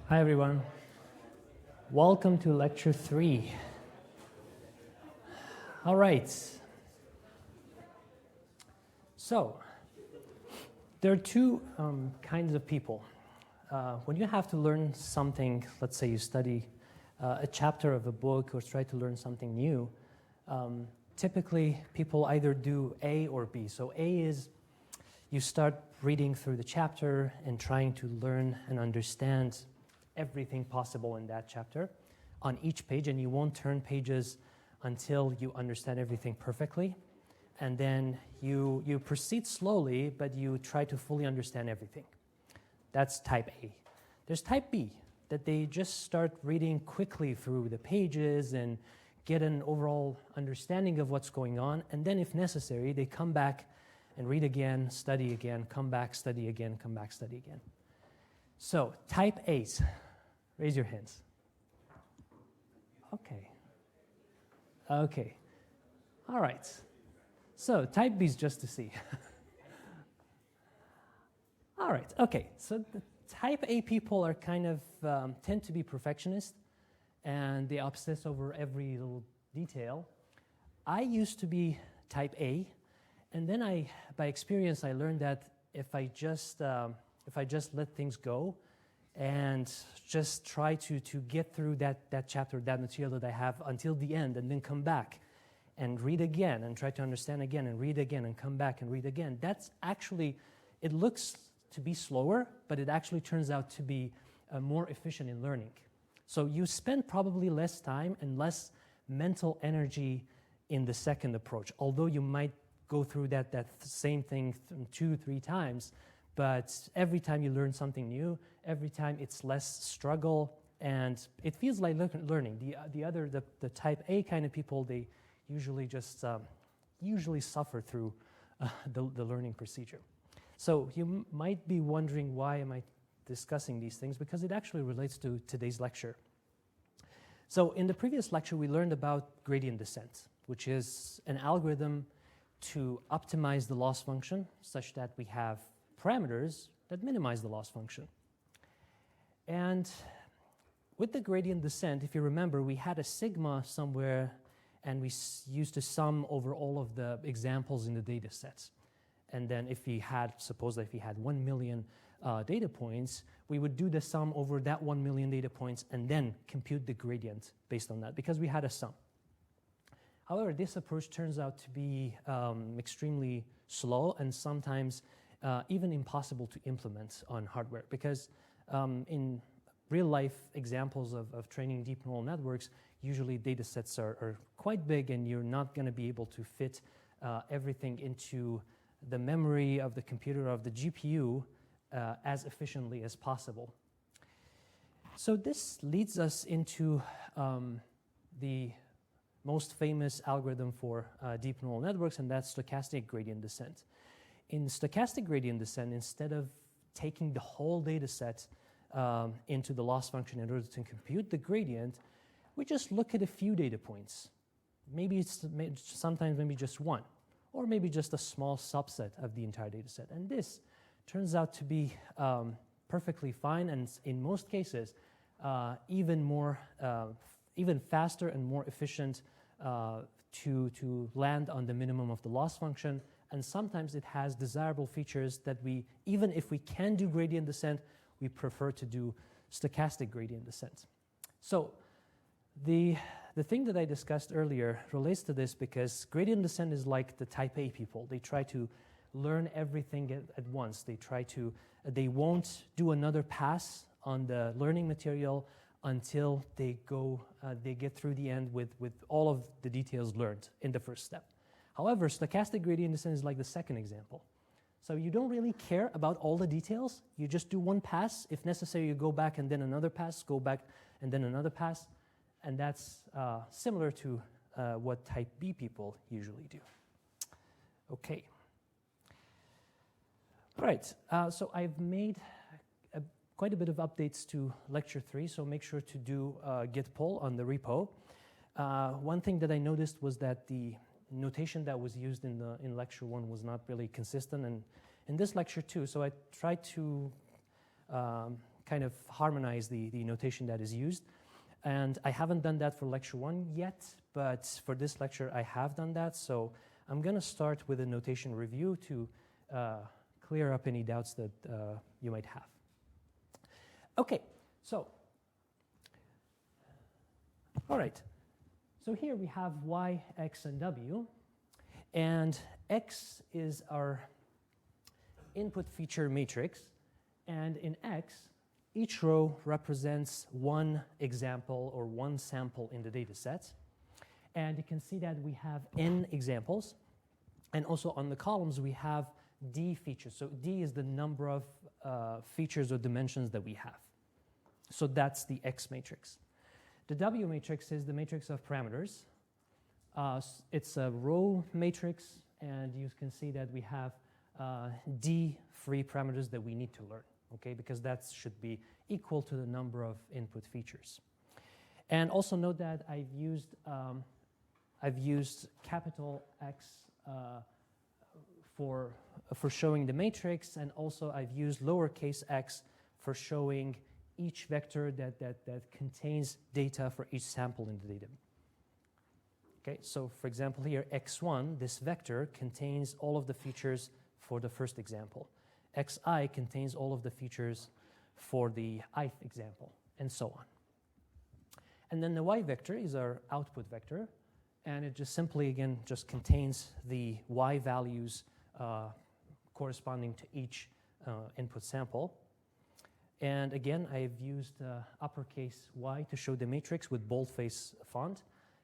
Hi everyone. Welcome to lecture 3. All right. So, there are two kinds of people. When you have to learn something, let's say you study a chapter of a book or try to learn something new, typically people either do A or B. So A is you start reading through the chapter and trying to learn and understand everything possible in that chapter on each page, and you won't turn pages until you understand everything perfectly. And then you proceed slowly, but you try to fully understand everything. That's type A. There's type B, that they just start reading quickly through the pages and get an overall understanding of what's going on, and then if necessary, they come back and read again, study again, come back, study again, come back, study again. So, type A's, raise your hands. Okay. All right. So, type B is just to see. All right, okay. So, the type A people are kind of, tend to be perfectionists, and they obsess over every little detail. I used to be type A, and then by experience, I learned that if I just let things go and just try to get through that chapter, that material that I have until the end, and then come back and read again and try to understand again and read again and come back and read again, that's actually, it looks to be slower, but it actually turns out to be more efficient in learning. So you spend probably less time and less mental energy in the second approach, although you might go through that same thing 2-3 times, but every time you learn something new, every time it's less struggle, and it feels like learning. The type A kind of people, they usually just suffer through the learning procedure. So you might be wondering, why am I discussing these things? Because it actually relates to today's lecture. So in the previous lecture, we learned about gradient descent, which is an algorithm to optimize the loss function such that we have parameters that minimize the loss function. And with the gradient descent, if you remember, we had a sigma somewhere, and we used to sum over all of the examples in the data sets. And then suppose that if we had 1 million data points, we would do the sum over that 1 million data points and then compute the gradient based on that, because we had a sum. However, this approach turns out to be extremely slow and sometimes even impossible to implement on hardware, because in real-life examples of training deep neural networks, usually data sets are quite big, and you're not going to be able to fit everything into the memory of the computer, of the GPU, as efficiently as possible. So this leads us into the most famous algorithm for deep neural networks, and that's stochastic gradient descent. In stochastic gradient descent, instead of taking the whole data set into the loss function in order to compute the gradient, we just look at a few data points. Sometimes maybe just one, or maybe just a small subset of the entire data set. And this turns out to be perfectly fine, and in most cases, even faster and more efficient to land on the minimum of the loss function. And sometimes it has desirable features that even if we can do gradient descent, we prefer to do stochastic gradient descent. So the thing that I discussed earlier relates to this, because gradient descent is like the type A people. They try to learn everything at once. They won't do another pass on the learning material until they get through the end with all of the details learned in the first step. However, stochastic gradient descent is like the second example. So you don't really care about all the details. You just do one pass. If necessary, you go back and then another pass, go back and then another pass. And that's similar to what type B people usually do. Okay. Right, so I've made quite a bit of updates to lecture 3, so make sure to do git pull on the repo. One thing that I noticed was that the notation that was used in lecture 1 was not really consistent, and in this lecture too, so I tried to kind of harmonize the notation that is used. And I haven't done that for lecture 1 yet, but for this lecture I have done that. So I'm going to start with a notation review to clear up any doubts that you might have. Okay, so, all right. So here we have y, x, and w. And x is our input feature matrix. And in x, each row represents one example or one sample in the data set. And you can see that we have n examples. And also on the columns, we have d features. So d is the number of features or dimensions that we have. So that's the x matrix. The w matrix is the matrix of parameters. It's a row matrix, and you can see that we have d free parameters that we need to learn, okay? Because that should be equal to the number of input features. And also note that I've used capital X for showing the matrix, and also I've used lowercase x for showing each vector that contains data for each sample in the data. Okay, so for example here, x1, this vector contains all of the features for the first example. xi contains all of the features for the ith example, and so on. And then the y vector is our output vector, and it just simply, again, just contains the y values corresponding to each input sample. And again, I've used uppercase y to show the matrix with boldface font,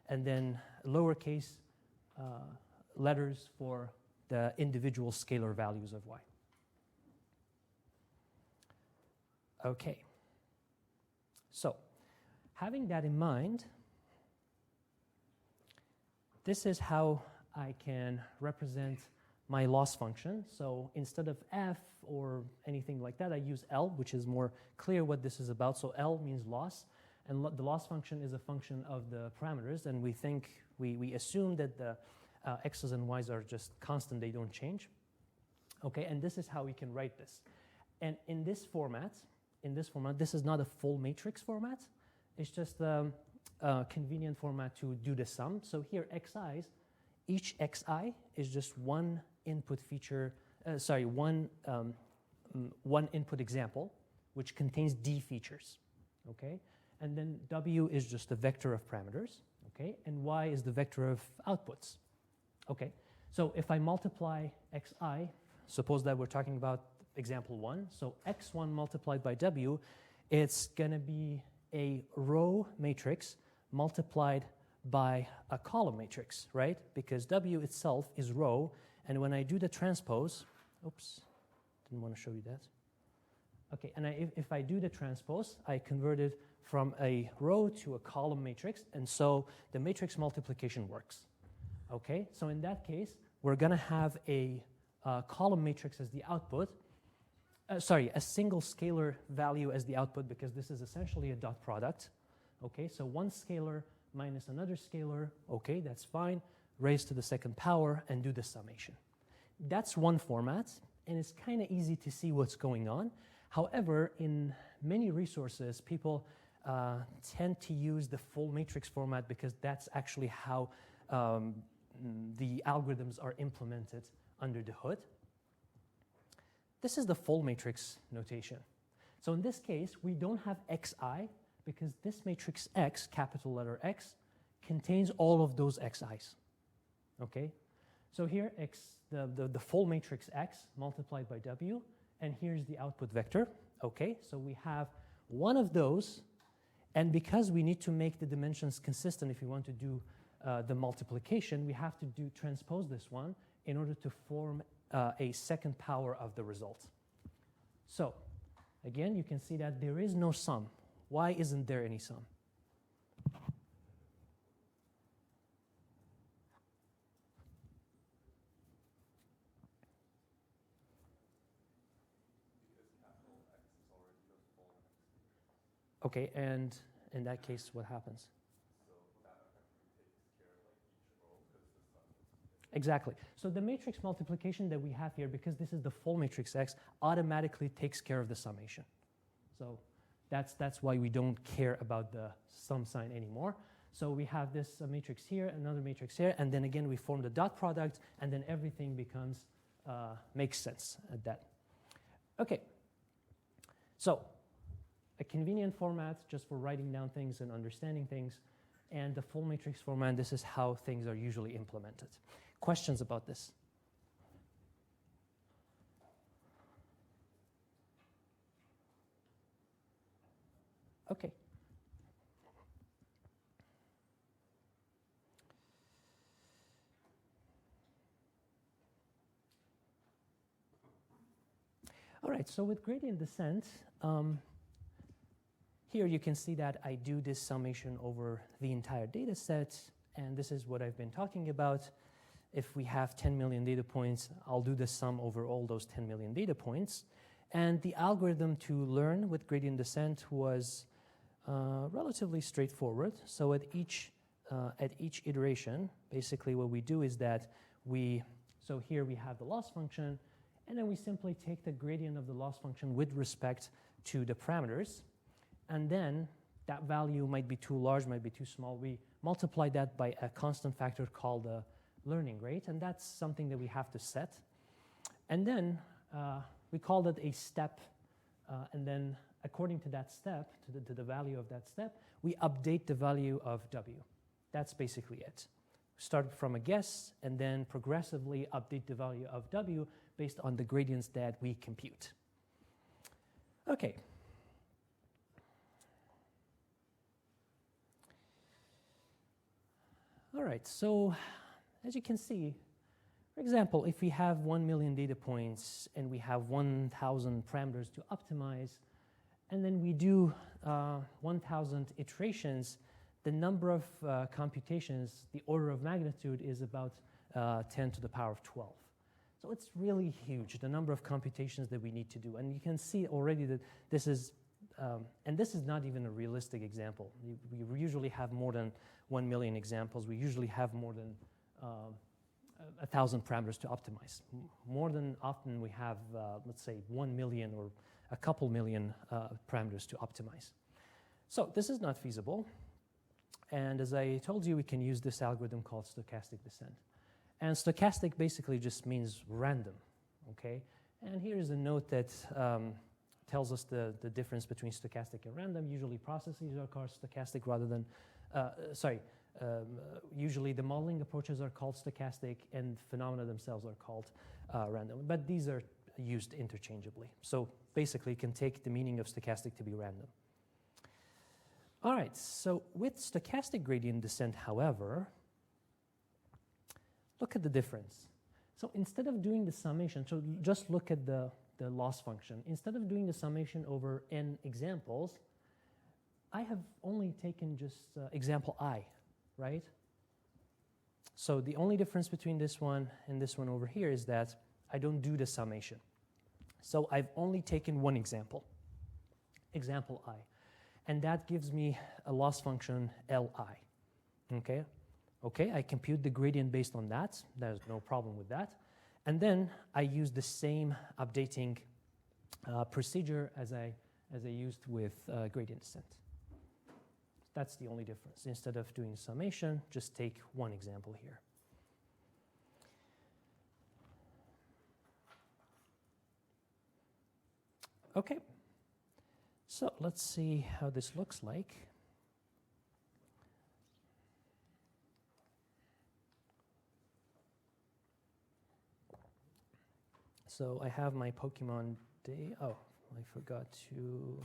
and then lowercase letters for the individual scalar values of y. Okay. So, having that in mind, this is how I can represent my loss function. So instead of f or anything like that, I use L, which is more clear what this is about. So L means loss, and the loss function is a function of the parameters, and we assume that the x's and y's are just constant, they don't change. Okay, and this is how we can write this. And in this format, this is not a full matrix format. It's just a convenient format to do the sum. So here, xi's, each xi is just one input feature, one input example, which contains d features, okay? And then w is just a vector of parameters, okay? And y is the vector of outputs, okay? So if I multiply xi, suppose that we're talking about example 1, so x1 multiplied by w, it's going to be a row matrix multiplied by a column matrix, right? Because w itself is row, and when I do the transpose, oops, didn't want to show you that. Okay, and if I do the transpose, I convert it from a row to a column matrix, and so the matrix multiplication works. Okay, so in that case, we're going to have a column matrix as the output, a single scalar value as the output, because this is essentially a dot product. Okay, so one scalar minus another scalar, okay, that's fine, raised to the second power, and do the summation. That's one format, and it's kind of easy to see what's going on. However, in many resources, people tend to use the full matrix format because that's actually how the algorithms are implemented under the hood. This is the full matrix notation. So in this case, we don't have xi because this matrix X, capital letter X, contains all of those xi's. Okay? So here, the full matrix X multiplied by W, and here's the output vector. Okay? So we have one of those, and because we need to make the dimensions consistent if we want to do the multiplication, we have to transpose this one in order to form a second power of the result. So, again, you can see that there is no sum. Why isn't there any sum? Okay, and in that case, what happens? Exactly. So the matrix multiplication that we have here, because this is the full matrix X, automatically takes care of the summation. So That's why we don't care about the sum sign anymore. So we have this matrix here, another matrix here, and then again we form the dot product, and then everything becomes makes sense at that. Okay. So a convenient format just for writing down things and understanding things, and the full matrix format, this is how things are usually implemented. Questions about this? Okay. All right, so with gradient descent, here you can see that I do this summation over the entire data set, and this is what I've been talking about. If we have 10 million data points, I'll do the sum over all those 10 million data points. And the algorithm to learn with gradient descent was relatively straightforward. So at each iteration, basically what we do is that so here we have the loss function, and then we simply take the gradient of the loss function with respect to the parameters, and then that value might be too large, might be too small. We multiply that by a constant factor called the learning rate, and that's something that we have to set. And then we call that a step, and then according to that step, to the value of that step, we update the value of W. That's basically it. Start from a guess, and then progressively update the value of W based on the gradients that we compute. Okay. All right, so as you can see, for example, if we have 1 million data points and we have 1,000 parameters to optimize, and then we do 1,000 iterations, the number of computations, the order of magnitude is about 10 to the power of 12. So it's really huge, the number of computations that we need to do. And you can see already that this is, and this is not even a realistic example. We usually have more than 1 million examples. We usually have more than 1,000 parameters to optimize. More than often we have, let's say, 1 million or a couple million parameters to optimize. So this is not feasible. And as I told you, we can use this algorithm called stochastic descent. And stochastic basically just means random, okay? And here is a note that tells us the difference between stochastic and random. Usually processes are called stochastic rather than, usually the modeling approaches are called stochastic and phenomena themselves are called random. But these are used interchangeably. So basically you can take the meaning of stochastic to be random. All right, so with stochastic gradient descent, however, look at the difference. So instead of doing the summation, so just look at the loss function. Instead of doing the summation over n examples, I have only taken just example I, right? So the only difference between this one and this one over here is that I don't do the summation. So I've only taken one example, example I. And that gives me a loss function Li, okay? Okay, I compute the gradient based on that. There's no problem with that. And then I use the same updating procedure as I used with gradient descent. That's the only difference. Instead of doing summation, just take one example here. Okay, so let's see how this looks like. So I have my Pokemon day. Oh, I forgot to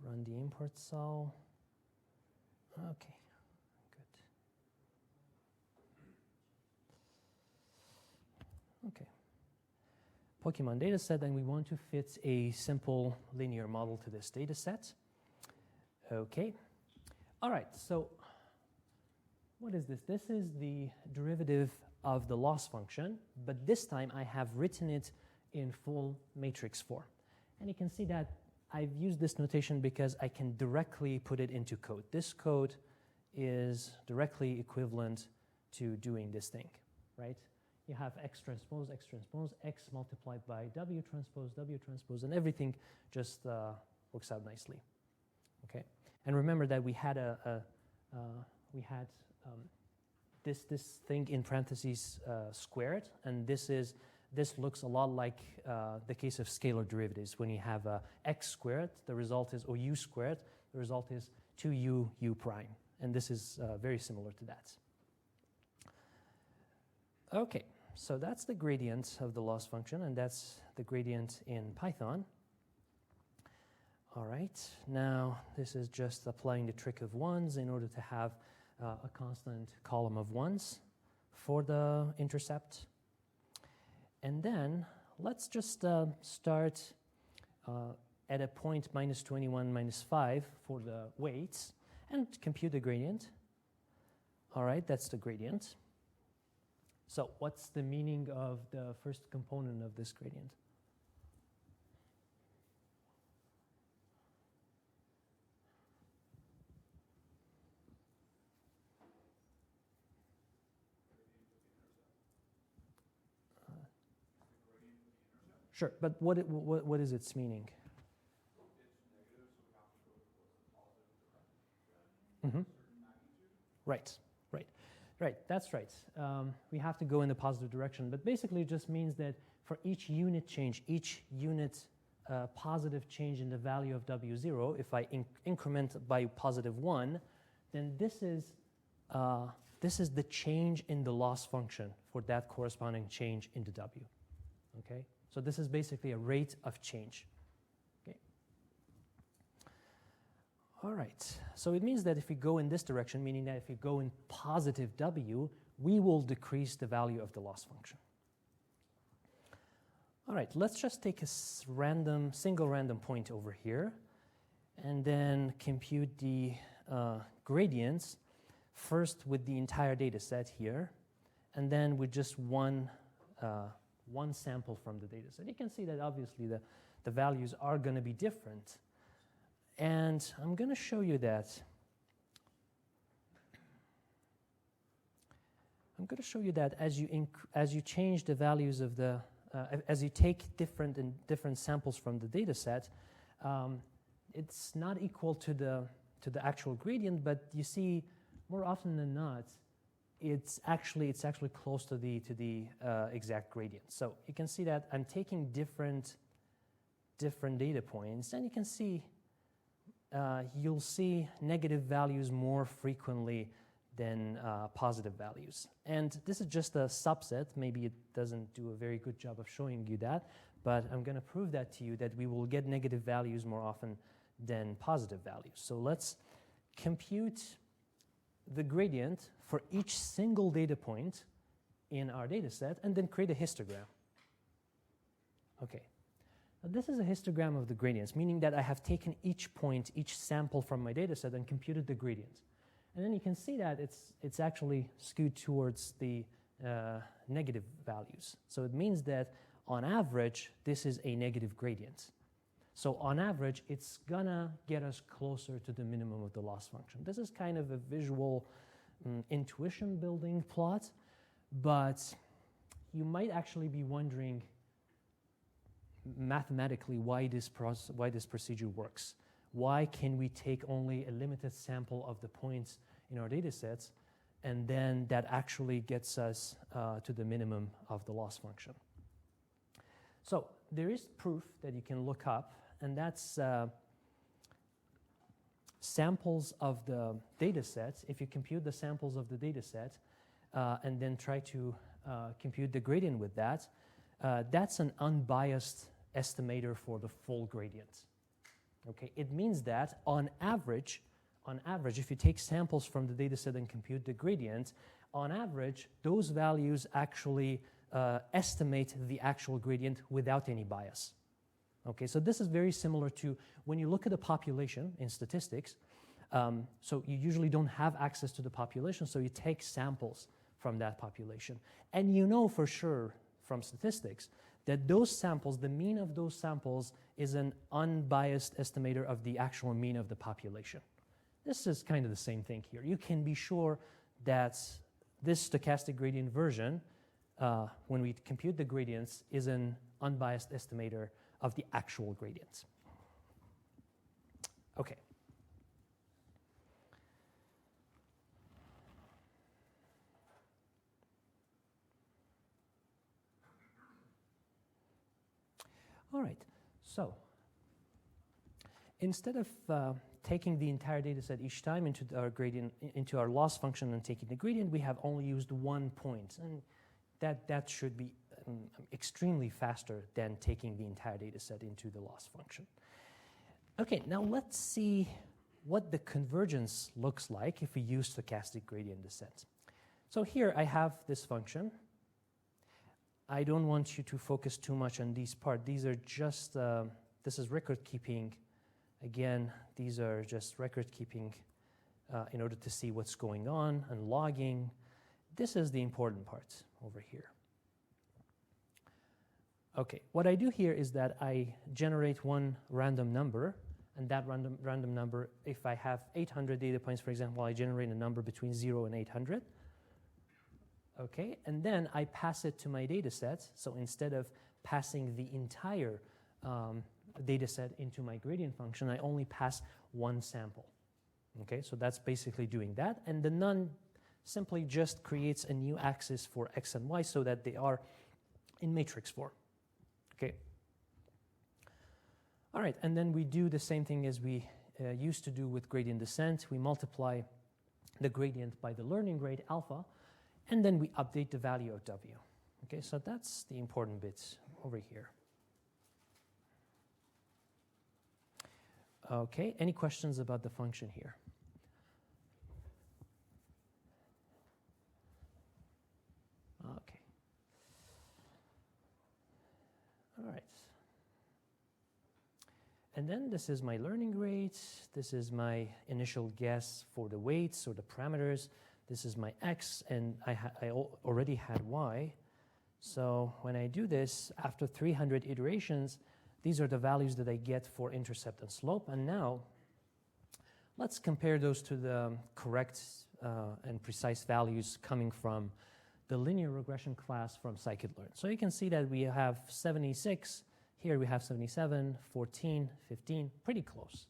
run the import cell. Okay, good. Okay. Pokemon data set, and we want to fit a simple linear model to this data set. Okay. All right, so what is this? This is the derivative of the loss function, but this time I have written it in full matrix form. And you can see that I've used this notation because I can directly put it into code. This code is directly equivalent to doing this thing, right? You have X transpose, X multiplied by W transpose, and everything just works out nicely. Okay, and remember that we had this thing in parentheses squared, and this looks a lot like the case of scalar derivatives. When you have x squared, the result is, or u squared, the result is 2u u prime, and this is very similar to that. Okay, so that's the gradient of the loss function, and that's the gradient in Python. All right, now this is just applying the trick of ones in order to have a constant column of ones for the intercept. And then let's just start at a point minus 21, minus 5 for the weights and compute the gradient. All right, that's the gradient. So what's the meaning of the first component of this gradient? Sure, but what is its meaning? Mm-hmm. Right, that's right. We have to go in the positive direction, but basically it just means that for each unit change, each unit positive change in the value of W0, if I increment by positive 1, then this is the change in the loss function for that corresponding change into W. Okay? So this is basically a rate of change. Okay. All right. So it means that if we go in this direction, meaning that if we go in positive W, we will decrease the value of the loss function. All right. Let's just take a single random point over here, and then compute the gradients first with the entire data set here, and then with just one sample from the data set. You can see that obviously the values are going to be different. And I'm going to show you that. I'm going to show you that as you change the values of the, as you take different samples from the data set, it's not equal to the actual gradient, but you see more often than not, it's actually close to the exact gradient. So you can see that I'm taking different data points, and you can see you'll see negative values more frequently than positive values. And this is just a subset. Maybe it doesn't do a very good job of showing you that, but I'm going to prove that to you, that we will get negative values more often than positive values. So let's compute the gradient for each single data point in our data set and then create a histogram. Okay. Now this is a histogram of the gradients, meaning that I have taken each point, each sample from my data set and computed the gradient. And then you can see that it's actually skewed towards the negative values. So it means that on average, this is a negative gradient. So on average, it's gonna get us closer to the minimum of the loss function. This is kind of a visual intuition building plot, but you might actually be wondering mathematically why this procedure works. Why can we take only a limited sample of the points in our data sets, and then that actually gets us to the minimum of the loss function? So there is proof that you can look up, and that's samples of the data set. If you compute the samples of the data set and then try to compute the gradient with that, that's an unbiased estimator for the full gradient. Okay, it means that on average, if you take samples from the data set and compute the gradient, on average, those values actually estimate the actual gradient without any bias. Okay, so this is very similar to when you look at a population in statistics. So you usually don't have access to the population, so you take samples from that population. And you know for sure from statistics that those samples, the mean of those samples, is an unbiased estimator of the actual mean of the population. This is kind of the same thing here. You can be sure that this stochastic gradient version, when we compute the gradients, is an unbiased estimator of the actual gradients. Okay. All right, so instead of taking the entire data set each time into our gradient, into our loss function and taking the gradient, we have only used 1 point. And that should be extremely faster than taking the entire data set into the loss function. Okay, now let's see what the convergence looks like if we use stochastic gradient descent. So here I have this function. I don't want you to focus too much on these parts. These are just, this is record keeping. Again, these are just record keeping in order to see what's going on and logging. This is the important part over here. Okay, what I do here is that I generate one random number, and that random number, if I have 800 data points, for example, I generate a number between 0 and 800. Okay, and then I pass it to my data set. So instead of passing the entire data set into my gradient function, I only pass one sample. Okay, so that's basically doing that. And the none simply just creates a new axis for x and y so that they are in matrix form. Okay. All right, and then we do the same thing as we used to do with gradient descent. We multiply the gradient by the learning rate alpha, and then we update the value of w. Okay, so that's the important bits over here. Okay, any questions about the function here? Okay. All right. And then this is my learning rate. This is my initial guess for the weights or the parameters. This is my x, and I already had y. So when I do this, after 300 iterations, these are the values that I get for intercept and slope. And now, let's compare those to the correct and precise values coming from the linear regression class from scikit-learn. So you can see that we have 76. Here we have 77, 14, 15, pretty close.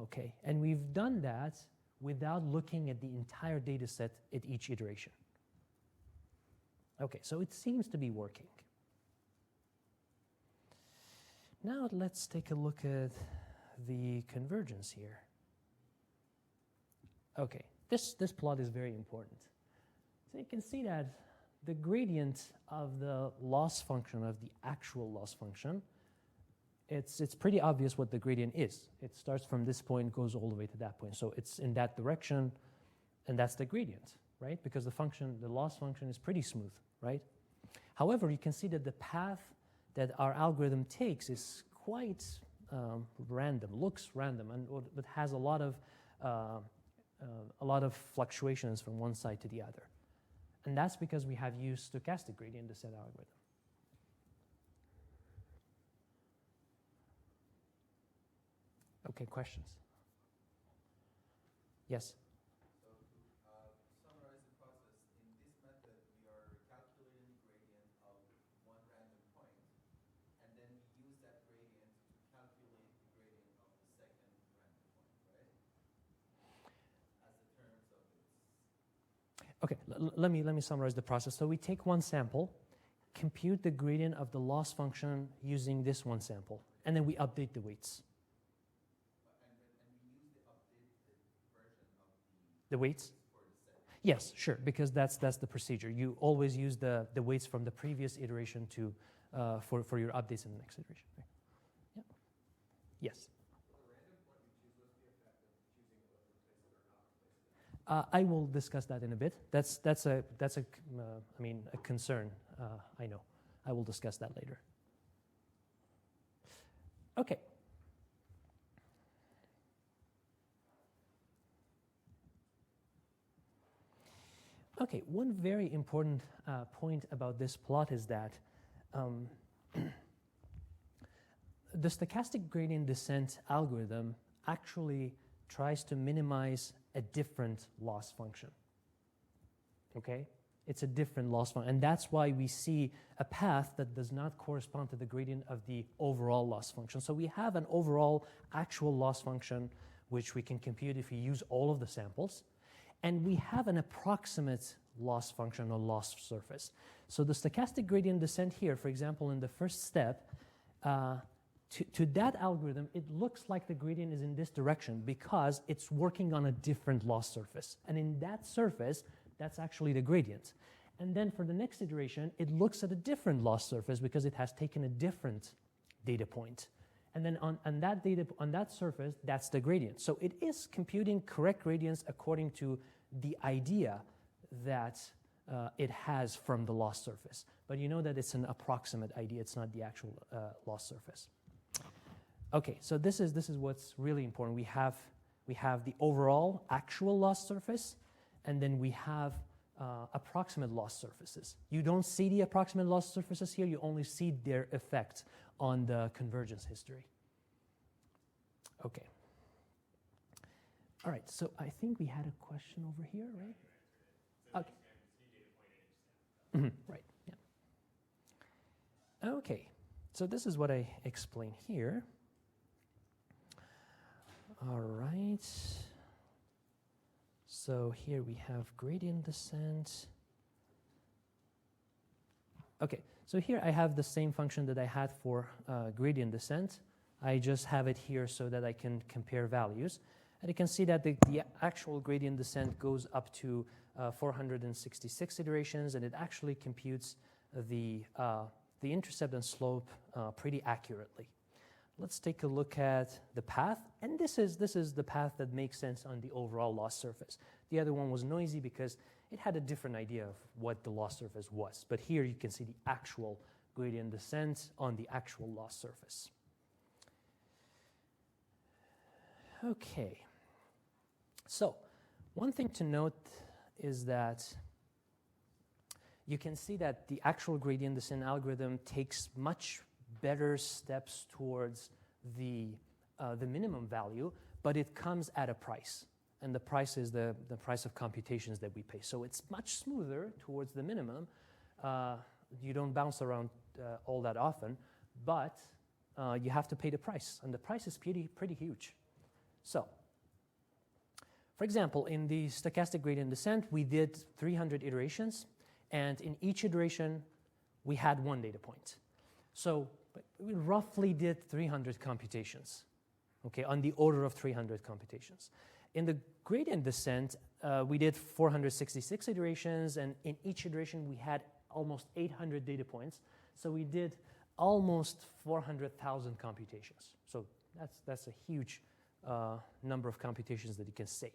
Okay, and we've done that without looking at the entire data set at each iteration. Okay, so it seems to be working. Now let's take a look at the convergence here. Okay, this plot is very important. So you can see that the gradient of the loss function, of the actual loss function, it's pretty obvious what the gradient is. It starts from this point, goes all the way to that point. So it's in that direction, and that's the gradient, right? Because the function, the loss function is pretty smooth, right? However, you can see that the path that our algorithm takes is quite random, looks random, and it has a lot of fluctuations from one side to the other. And that's because we have used stochastic gradient descent algorithm. Okay, questions? Yes? So to summarize the process, in this method, we are calculating the gradient of one random point, and then we use that gradient to calculate the gradient of the second random point, right? As the terms of its... Okay, let me summarize the process. So we take one sample, compute the gradient of the loss function using this one sample, and then we update the weights. The weights? Yes, sure, because that's the procedure. You always use the weights from the previous iteration to for your updates in the next iteration. Right? Yeah. Yes. I will discuss that in a bit. That's a concern. I know. I will discuss that later. Okay. Okay, one very important point about this plot is that the stochastic gradient descent algorithm actually tries to minimize a different loss function. Okay? It's a different loss function, and that's why we see a path that does not correspond to the gradient of the overall loss function. So we have an overall actual loss function, which we can compute if we use all of the samples. And we have an approximate loss function or loss surface. So the stochastic gradient descent here, for example, in the first step, To that algorithm, it looks like the gradient is in this direction because it's working on a different loss surface. And in that surface, that's actually the gradient. And then for the next iteration, it looks at a different loss surface because it has taken a different data point. And then on that surface, that's the gradient. So it is computing correct gradients according to the idea that it has from the loss surface. But you know that it's an approximate idea. It's not the actual loss surface. Okay, so this is what's really important. We have the overall actual loss surface, and then we have approximate loss surfaces. You don't see the approximate loss surfaces here. You only see their effect on the convergence history. Okay. All right, so I think we had a question over here, right? Okay. Right, yeah. Okay, so this is what I explain here. All right. So here we have gradient descent. Okay, so here I have the same function that I had for gradient descent. I just have it here so that I can compare values. And you can see that the actual gradient descent goes up to 466 iterations, and it actually computes the intercept and slope pretty accurately. Let's take a look at the path, and this is the path that makes sense on the overall loss surface. The other one was noisy because it had a different idea of what the loss surface was. But here you can see the actual gradient descent on the actual loss surface. Okay. So one thing to note is that you can see that the actual gradient descent algorithm takes much better steps towards the minimum value, but it comes at a price. And the price is the price of computations that we pay. So it's much smoother towards the minimum. You don't bounce around all that often, but you have to pay the price. And the price is pretty huge. So, for example, in the stochastic gradient descent, we did 300 iterations. And in each iteration, we had one data point. So we roughly did 300 computations, okay, on the order of 300 computations. In the gradient descent, we did 466 iterations, and in each iteration, we had almost 800 data points. So we did almost 400,000 computations. So that's a huge number of computations that you can save.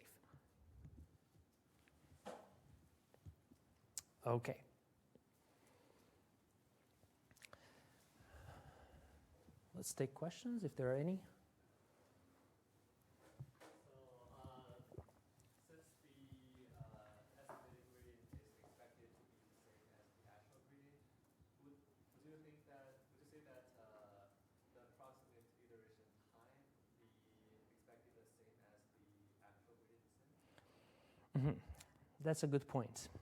Okay. Let's take questions if there are any. Since the estimated gradient is expected to be the same as the actual gradient, would you say that the approximate iteration time be expected the same as the actual gradient descent? That's a good point.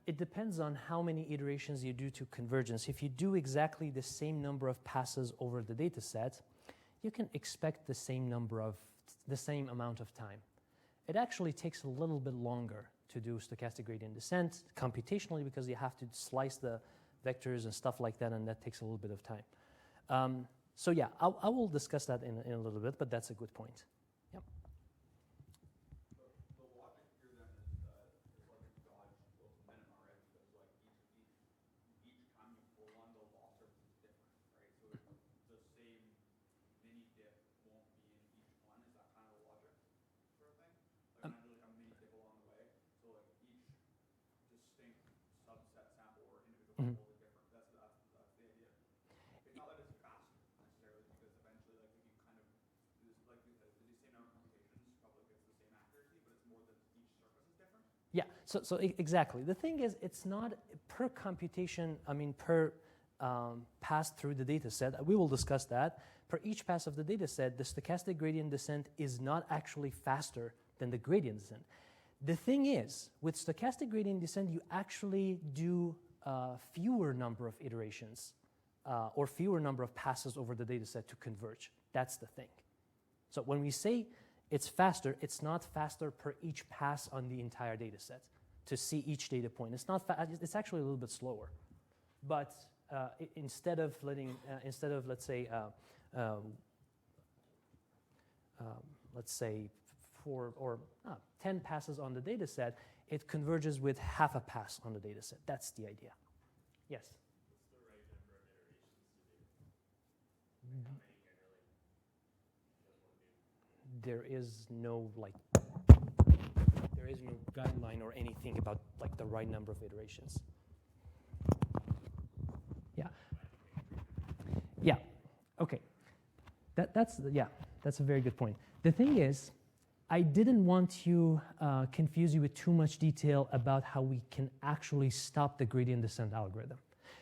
It depends on how many iterations you do to convergence. If you do exactly the same number of passes over the data set, you can expect the same amount of time. It actually takes a little bit longer to do stochastic gradient descent computationally because you have to slice the vectors and stuff like that, and that takes a little bit of time. So yeah, I will discuss that in a little bit, but that's a good point. Yep. The logic here then is like a dodge minima, right? Because like each time you pull one, the loss surface is different, right? So the same mini dip won't be in each one. Is that kind of the logic sort of thing? Like not really a mini dip along the way. So like each distinct subset sample or individual sample is different. That's the idea. It's not that it's faster necessarily, because eventually like if you kind of do this, like the same number of computations probably gets the same accuracy, but it's more that each surface is different. Yeah, so exactly. The thing is, it's not per computation, per pass through the data set. We will discuss that. Per each pass of the data set, the stochastic gradient descent is not actually faster than the gradient descent. The thing is, with stochastic gradient descent, you actually do fewer number of iterations or fewer number of passes over the data set to converge. That's the thing. So when we say it's faster, it's not faster per each pass on the entire data set to see each data point. It's not it's actually a little bit slower. But instead of let's say let's say 4 or 10 passes on the data set, it converges with half a pass on the data set. That's the idea. Yes? What's the right number of iterations to do? Like how many generally does one do? There is no guideline or anything about like the right number of iterations. Yeah. Yeah. Okay. That's a very good point. The thing is, I didn't want to confuse you with too much detail about how we can actually stop the gradient descent algorithm.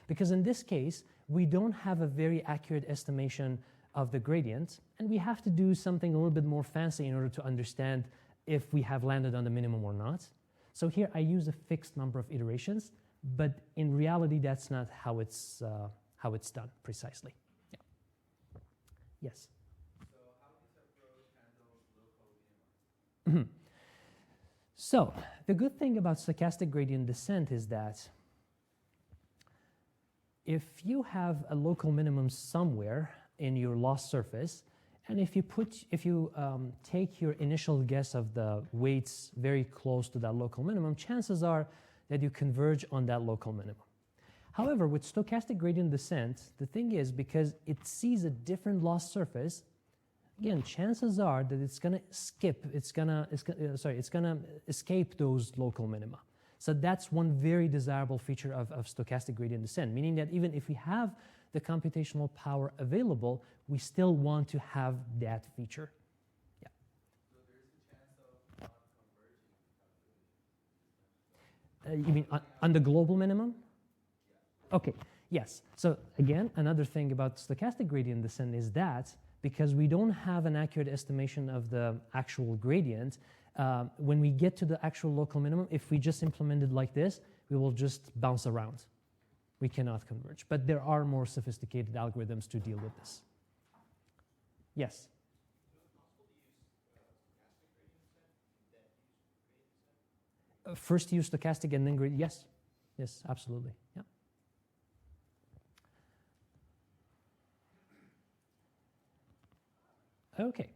Because in this case, we don't have a very accurate estimation of the gradient, and we have to do something a little bit more fancy in order to understand if we have landed on the minimum or not. So here I use a fixed number of iterations, but in reality, that's not how it's done precisely. Yeah. Yes? So how this approach handles local minima? So the good thing about stochastic gradient descent is that if you have a local minimum somewhere in your loss surface, and if you take your initial guess of the weights very close to that local minimum, chances are that you converge on that local minimum. However, with stochastic gradient descent, the thing is, because it sees a different loss surface, again, chances are that it's going to escape those local minima. So that's one very desirable feature of stochastic gradient descent, meaning that even if we have the computational power available, we still want to have that feature. Yeah. So there is a chance of not converging calculations. You mean on the global minimum? Yeah. Okay, yes. So again, another thing about stochastic gradient descent is that because we don't have an accurate estimation of the actual gradient, when we get to the actual local minimum, if we just implement it like this, we will just bounce around. We cannot converge. But there are more sophisticated algorithms to deal with this. Yes? Is it possible to use stochastic gradient descent and then use gradient descent? First use stochastic and then gradient. Yes. Yes, absolutely. Yeah. Okay,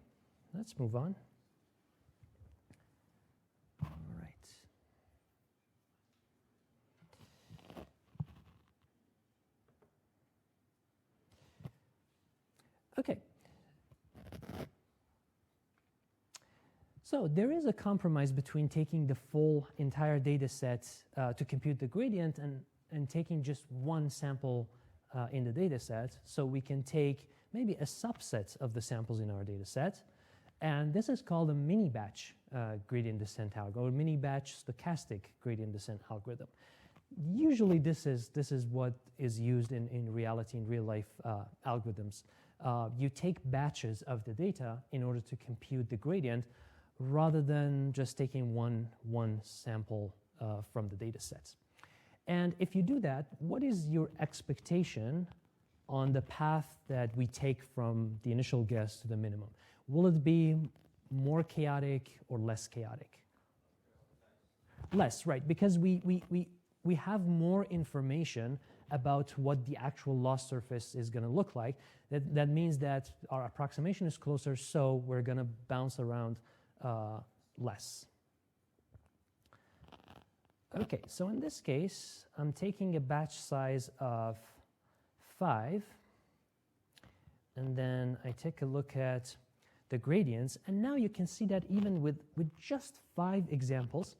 let's move on. All right. Okay. So there is a compromise between taking the full entire data set to compute the gradient and taking just one sample in the data set. So we can take maybe a subset of the samples in our data set. And this is called a mini batch gradient descent algorithm, or mini batch stochastic gradient descent algorithm. Usually this is what is used in reality, in real life algorithms. You take batches of the data in order to compute the gradient rather than just taking one sample from the data sets. And if you do that, what is your expectation on the path that we take from the initial guess to the minimum? Will it be more chaotic or less chaotic? Less, right, because we have more information about what the actual loss surface is going to look like. That means that our approximation is closer, so we're going to bounce around less. Okay, so in this case, I'm taking a batch size of 5, and then I take a look at the gradients, and now you can see that even with just 5 examples,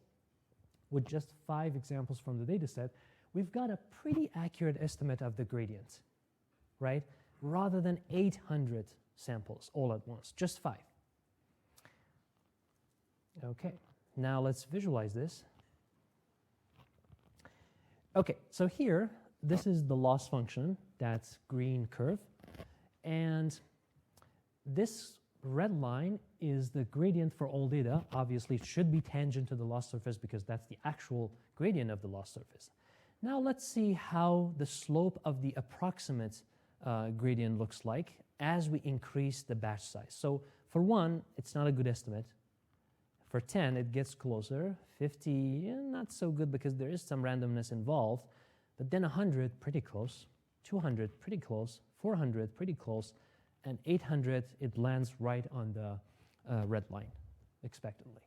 from the data set, we've got a pretty accurate estimate of the gradient, right? Rather than 800 samples all at once, just 5. Okay, now let's visualize this. Okay, so here, this is the loss function, that's green curve, and this red line is the gradient for all data. Obviously, it should be tangent to the loss surface because that's the actual gradient of the loss surface. Now let's see how the slope of the approximate gradient looks like as we increase the batch size. So for 1, it's not a good estimate. For 10, it gets closer. 50, not so good because there is some randomness involved. But then 100, pretty close. 200, pretty close, 400, pretty close, and 800, it lands right on the red line, expectantly.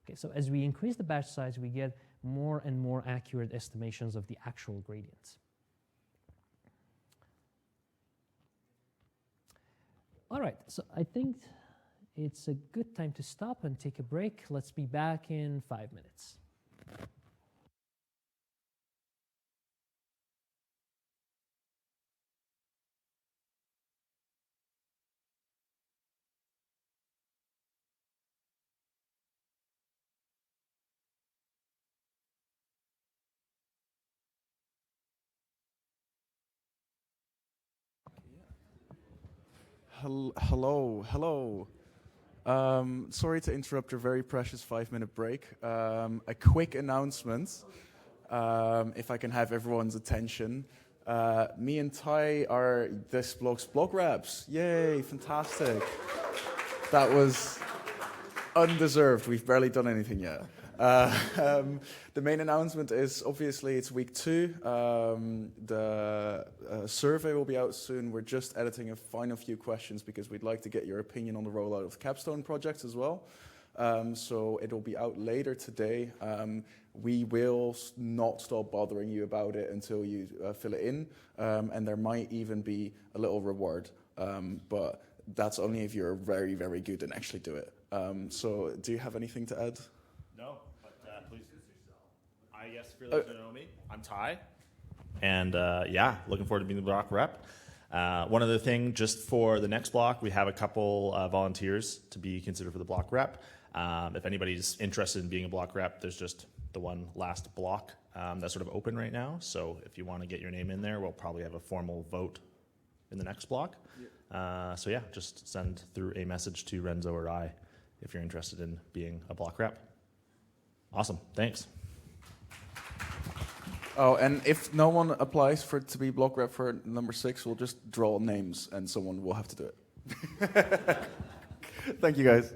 Okay, so as we increase the batch size, we get more and more accurate estimations of the actual gradients. All right, so I think it's a good time to stop and take a break. Let's be back in 5 minutes. Hello. Sorry to interrupt your very precious 5-minute break. A quick announcement, if I can have everyone's attention. Me and Ty are this blog's blog reps. Yay, fantastic. That was undeserved. We've barely done anything yet. The main announcement is obviously it's week 2. The survey will be out soon. We're just editing a final few questions because we'd like to get your opinion on the rollout of the Capstone project as well. So it'll be out later today. We will not stop bothering you about it until you fill it in, and there might even be a little reward. But that's only if you're very, very good and actually do it. So do you have anything to add? No, but please. I guess for those who don't know me, I'm Ty. And yeah, looking forward to being the block rep. One other thing, just for the next block, we have a couple volunteers to be considered for the block rep. If anybody's interested in being a block rep, there's just the one last block that's sort of open right now. So if you want to get your name in there, we'll probably have a formal vote in the next block. So yeah, just send through a message to Renzo or I if you're interested in being a block rep. Awesome, thanks. Oh, and if no one applies to be block rep for number 6, we'll just draw names and someone will have to do it. Thank you, guys.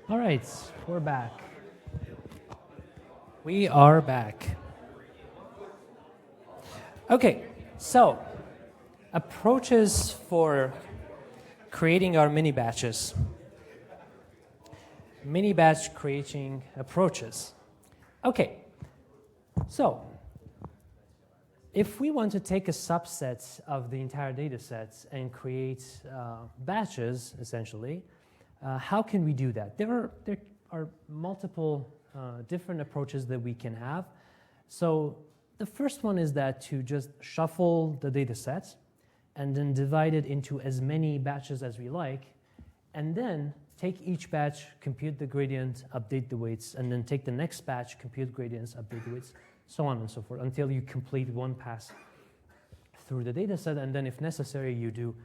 All right, we're back. We are back. Okay, so approaches for creating our mini batches. Mini batch creating approaches. Okay, so if we want to take a subset of the entire data set and create batches, essentially, how can we do that? There are multiple different approaches that we can have. So the first one is that to just shuffle the data set and then divide it into as many batches as we like, and then take each batch, compute the gradient, update the weights, and then take the next batch, compute gradients, update the weights, so on and so forth, until you complete one pass through the data set, and then if necessary, you do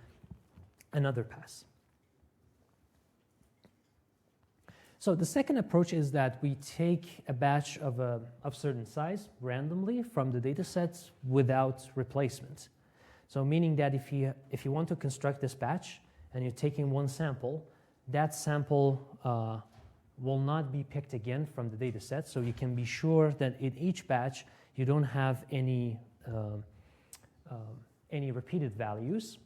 another pass. So the second approach is that we take a batch of certain size randomly from the data sets without replacement. So meaning that if you want to construct this batch and you're taking one sample, that sample will not be picked again from the data set. So you can be sure that in each batch you don't have any repeated values.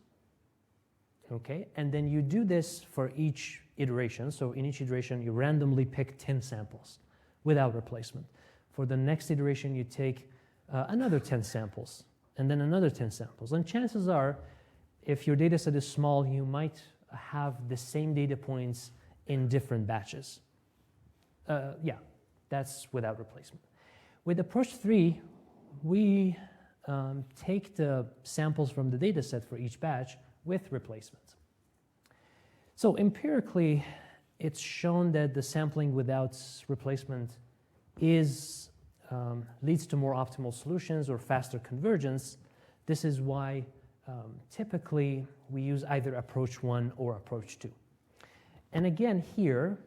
Okay, and then you do this for each iteration. So in each iteration, you randomly pick 10 samples without replacement. For the next iteration, you take another 10 samples, and then another 10 samples. And chances are, if your data set is small, you might have the same data points in different batches. Yeah, that's without replacement. With approach 3, we take the samples from the data set for each batch with replacement. So empirically, it's shown that the sampling without replacement leads to more optimal solutions or faster convergence. This is why typically we use either approach 1 or approach 2. And again here,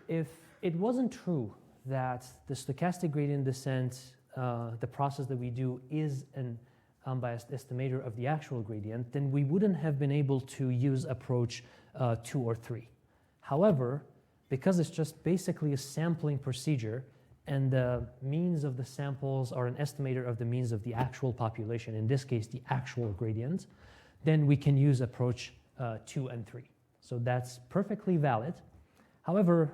if it wasn't true that the stochastic gradient descent, the process that we do, is an unbiased estimator of the actual gradient, then we wouldn't have been able to use approach 2 or 3. However, because it's just basically a sampling procedure and the means of the samples are an estimator of the means of the actual population, in this case the actual gradient, then we can use approach 2 and 3. So that's perfectly valid. However,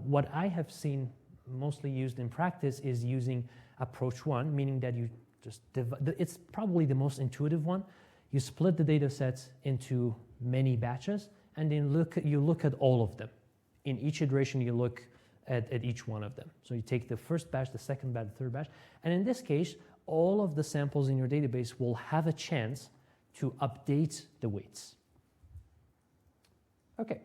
what I have seen mostly used in practice is using approach 1, meaning that you just it's probably the most intuitive one. You split the data sets into many batches, and then you look at all of them. In each iteration, you look at each one of them. So you take the first batch, the second batch, the third batch, and in this case, all of the samples in your database will have a chance to update the weights. Okay.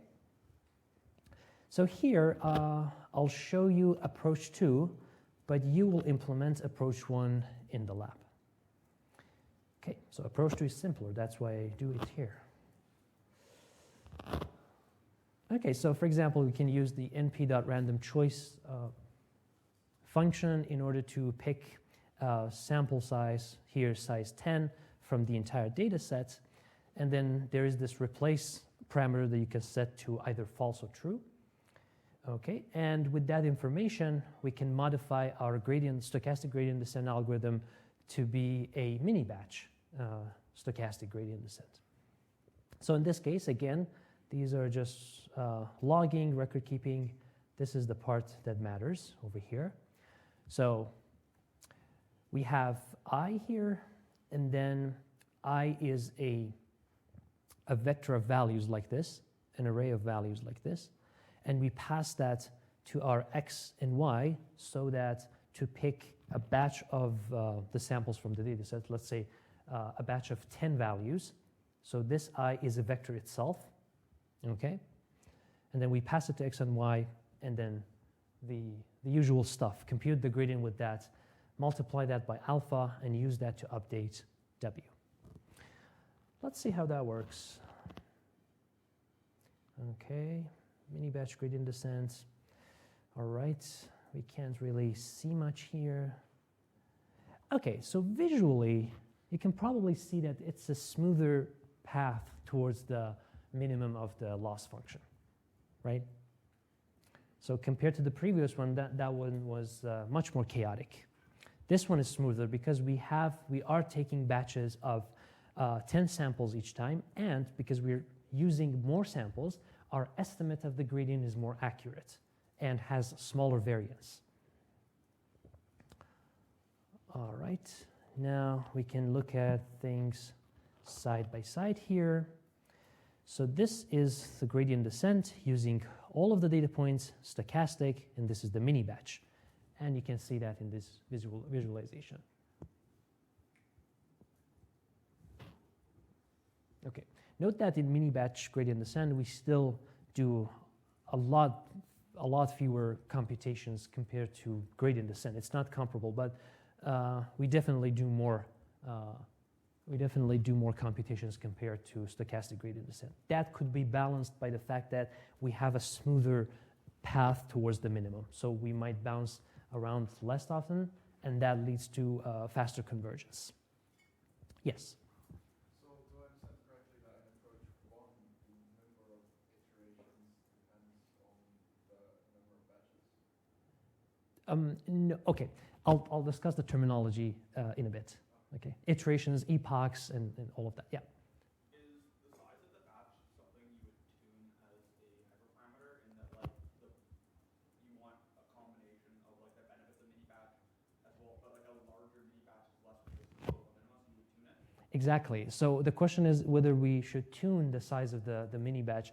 So here, I'll show you approach 2, but you will implement approach 1 in the lab. Okay, so approach 2 is simpler. That's why I do it here. Okay, so for example, we can use the np.randomChoice function in order to pick sample size, here size 10, from the entire data set. And then there is this replace parameter that you can set to either false or true. Okay, and with that information, we can modify our stochastic gradient descent algorithm to be a mini batch stochastic gradient descent. So in this case, again, these are just logging, record keeping. This is the part that matters over here. So we have I here, and then I is a vector of values like this, an array of values like this. And we pass that to our x and y so that to pick a batch of the samples from the data set, let's say a batch of 10 values. So this I is a vector itself, okay? And then we pass it to x and y, and then the usual stuff. Compute the gradient with that, multiply that by alpha, and use that to update w. Let's see how that works. Okay. Mini batch gradient descent. All right, we can't really see much here. Okay, so visually, you can probably see that it's a smoother path towards the minimum of the loss function. right? So compared to the previous one, that one was much more chaotic. This one is smoother because we are taking batches of 10 samples each time, and because we're using more samples, our estimate of the gradient is more accurate and has smaller variance. All right, now we can look at things side by side here. So this is the gradient descent using all of the data points, stochastic, and this is the mini batch. And you can see that in this visualization. Okay, note that in mini batch gradient descent, we still do a lot fewer computations compared to gradient descent. It's not comparable, but we definitely do more computations compared to stochastic gradient descent. That could be balanced by the fact that we have a smoother path towards the minimum. So we might bounce around less often, and that leads to faster convergence. Yes? So do I understand correctly that in approach 1, the number of iterations depends on the number of batches? No, okay, I'll discuss the terminology in a bit. Okay, iterations, epochs, and all of that, yeah. Is the size of the batch something you would tune as a hyperparameter in that like you want a combination of like the benefits of mini batch as well, but like a larger mini batch is less resistant to local minima, so you would tune it? Exactly. So the question is whether we should tune the size of the mini batch.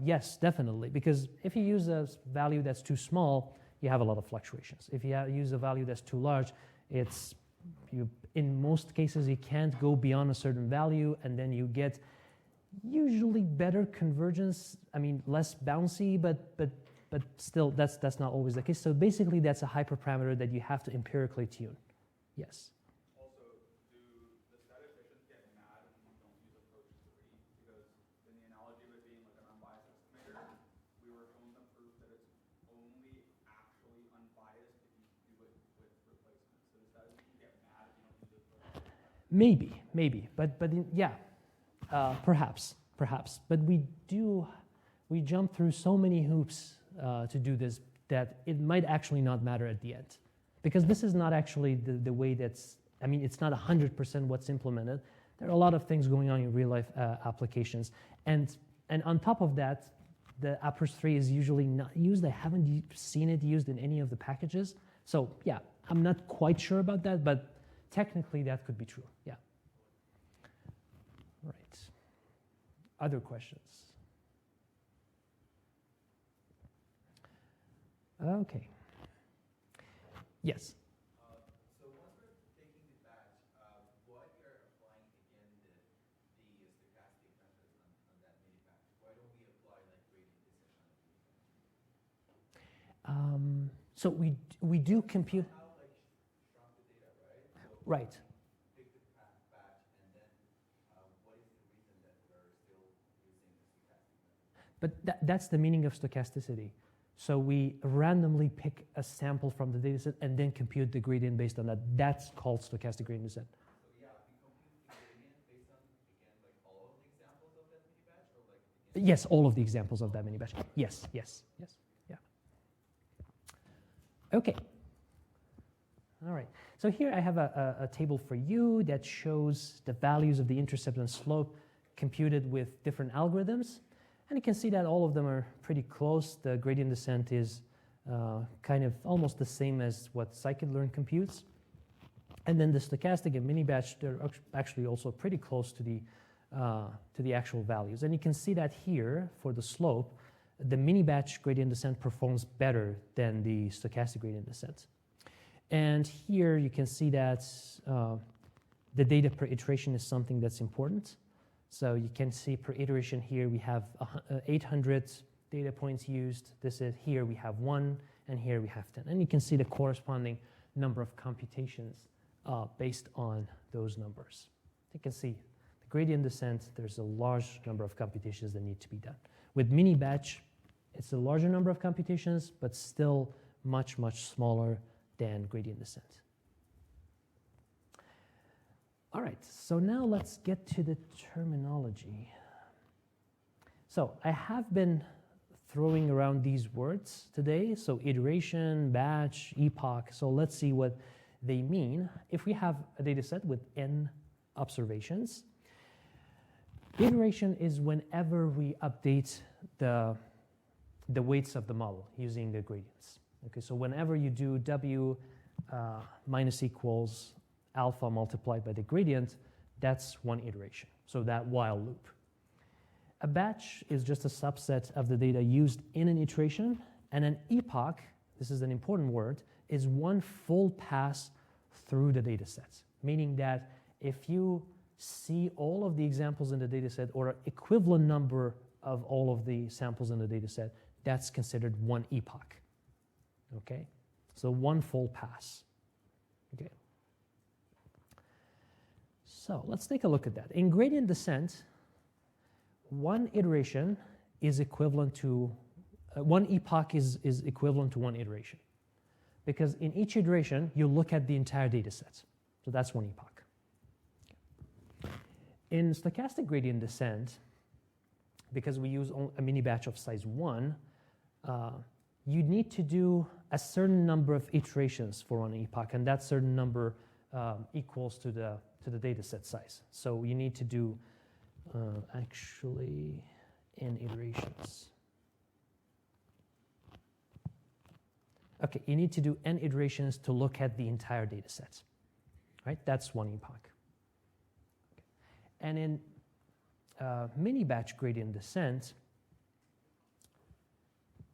Yes, definitely, because if you use a value that's too small, you have a lot of fluctuations. If you use a value that's too large, in most cases, you can't go beyond a certain value, and then you get usually better convergence. I mean, less bouncy, but still, that's not always the case. So basically, that's a hyperparameter that you have to empirically tune. Yes. Also, do the statisticians get mad when you don't use approach 3? Because in the analogy of it being like an unbiased estimator, we were showing them proof that it's only actually unbiased if you do it with replacement. So the statisticians get mad if you don't use approach 3. Maybe, but yeah, perhaps. But we jump through so many hoops to do this that it might actually not matter at the end, because this is not actually the way it's not 100% what's implemented. There are a lot of things going on in real life applications, and on top of that, the approach 3 is usually not used. I haven't seen it used in any of the packages, so yeah, I'm not quite sure about that, but technically, that could be true, yeah. Right. Other questions? Okay. Yes? So once we're taking the batch, why we are applying again the stochastic method on that mini batch? Why don't we apply like gradient descent on the mini batch? So we do compute. How like shrunk the data, right? So Right. pick the batch, and then what is the reason that we're still using the stochastic method? But that's the meaning of stochasticity. So we randomly pick a sample from the dataset and then compute the gradient based on that. That's called stochastic gradient descent. So yeah, we compute the gradient based on, again, like all of the examples of that mini batch, or like again, Yes, all of the examples of that mini batch. Yes, yeah. Okay. All right. So here I have a table for you that shows the values of the intercept and slope computed with different algorithms. And you can see that all of them are pretty close. The gradient descent is kind of almost the same as what scikit-learn computes. And then the stochastic and mini batch, they're actually also pretty close to the actual values. And you can see that here for the slope, the mini batch gradient descent performs better than the stochastic gradient descent. And here you can see that the data per iteration is something that's important. So you can see per iteration here we have 800 data points used. This is here we have 1, and here we have 10. And you can see the corresponding number of computations based on those numbers. You can see the gradient descent, there's a large number of computations that need to be done. With mini batch, it's a larger number of computations, but still much, much smaller than gradient descent. All right, so now let's get to the terminology. So I have been throwing around these words today. So iteration, batch, epoch. So let's see what they mean. If we have a data set with n observations, iteration is whenever we update the weights of the model using the gradients. Okay, so whenever you do w minus equals alpha multiplied by the gradient, that's one iteration. So that while loop. A batch is just a subset of the data used in an iteration, and an epoch, this is an important word, is one full pass through the data set, meaning that if you see all of the examples in the data set or an equivalent number of all of the samples in the data set, that's considered one epoch. Okay? So one full pass. Okay. So let's take a look at that. In gradient descent, one iteration is equivalent to, one epoch is equivalent to one iteration. Because in each iteration, you look at the entire data set. So that's one epoch. In stochastic gradient descent, because we use a mini batch of size 1, you need to do a certain number of iterations for one epoch, and that certain number equals to the data set size. So you need to do actually n iterations. Okay, you need to do n iterations to look at the entire data set. Right? That's one epoch. Okay. And in mini batch gradient descent,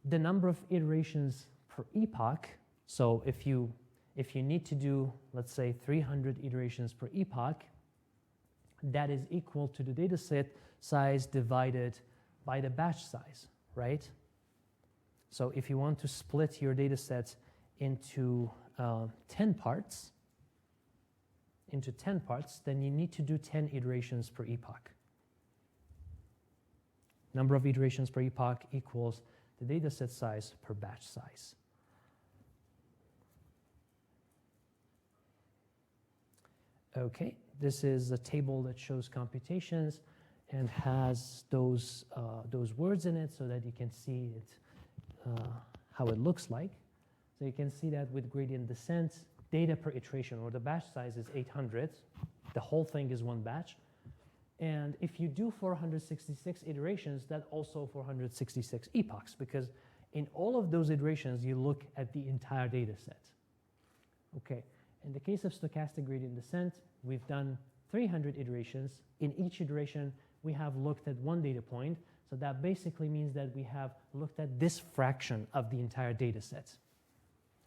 the number of iterations per epoch, so if you need to do, let's say, 300 iterations per epoch, that is equal to the data set size divided by the batch size, right? So if you want to split your data set into 10 parts, then you need to do 10 iterations per epoch. Number of iterations per epoch equals the data set size per batch size. Okay, this is a table that shows computations and has those words in it so that you can see it, how it looks like. So you can see that with gradient descent, data per iteration, or the batch size is 800. The whole thing is one batch. And if you do 466 iterations, that's also 466 epochs, because in all of those iterations, you look at the entire data set. Okay, in the case of stochastic gradient descent, we've done 300 iterations. In each iteration, we have looked at one data point. So that basically means that we have looked at this fraction of the entire data set.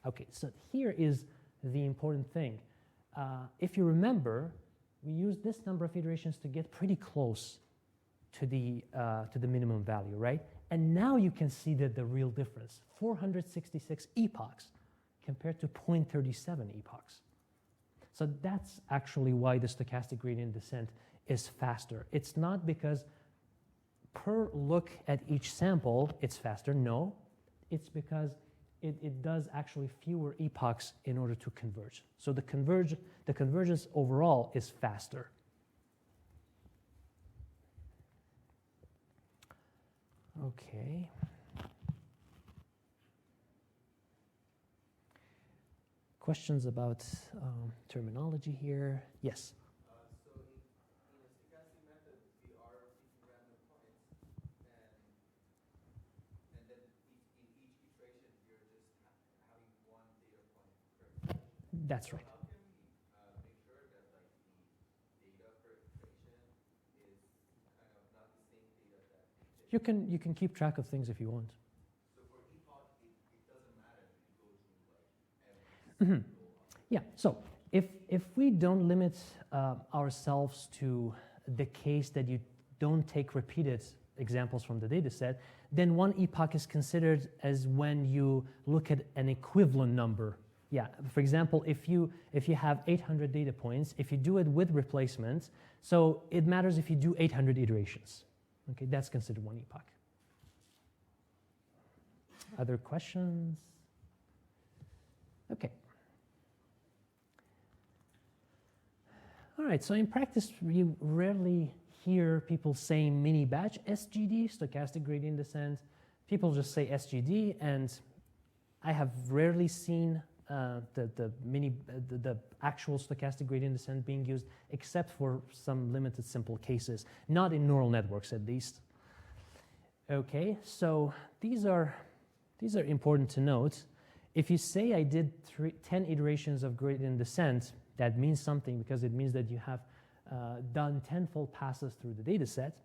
Okay, so here is the important thing. If you remember, we used this number of iterations to get pretty close to the minimum value, right? And now you can see that the real difference, 466 epochs compared to 0.37 epochs. So that's actually why the stochastic gradient descent is faster. It's not because per look at each sample it's faster. No, it's because it does actually fewer epochs in order to converge. So the convergence overall is faster. Okay. Questions about terminology here? Yes. So in a stochastic method, we are picking random points, and then in each iteration, you're just having one data point per iteration. That's right. How can we make sure that like the data per iteration is kind of not the same data that You can keep track of things if you want. So for epoch, it doesn't matter if you go through like every Yeah, so if we don't limit ourselves to the case that you don't take repeated examples from the data set, then one epoch is considered as when you look at an equivalent number. Yeah, for example, if you have 800 data points, if you do it with replacements, so it matters if you do 800 iterations. Okay, that's considered one epoch. Other questions? Okay. All right, so in practice, you rarely hear people saying mini batch SGD, stochastic gradient descent. people just say SGD, and I have rarely seen the actual stochastic gradient descent being used, except for some limited simple cases, not in neural networks at least. Okay, so these are important to note. If you say I did 10 iterations of gradient descent, that means something, because it means that you have done 10-fold passes through the data set.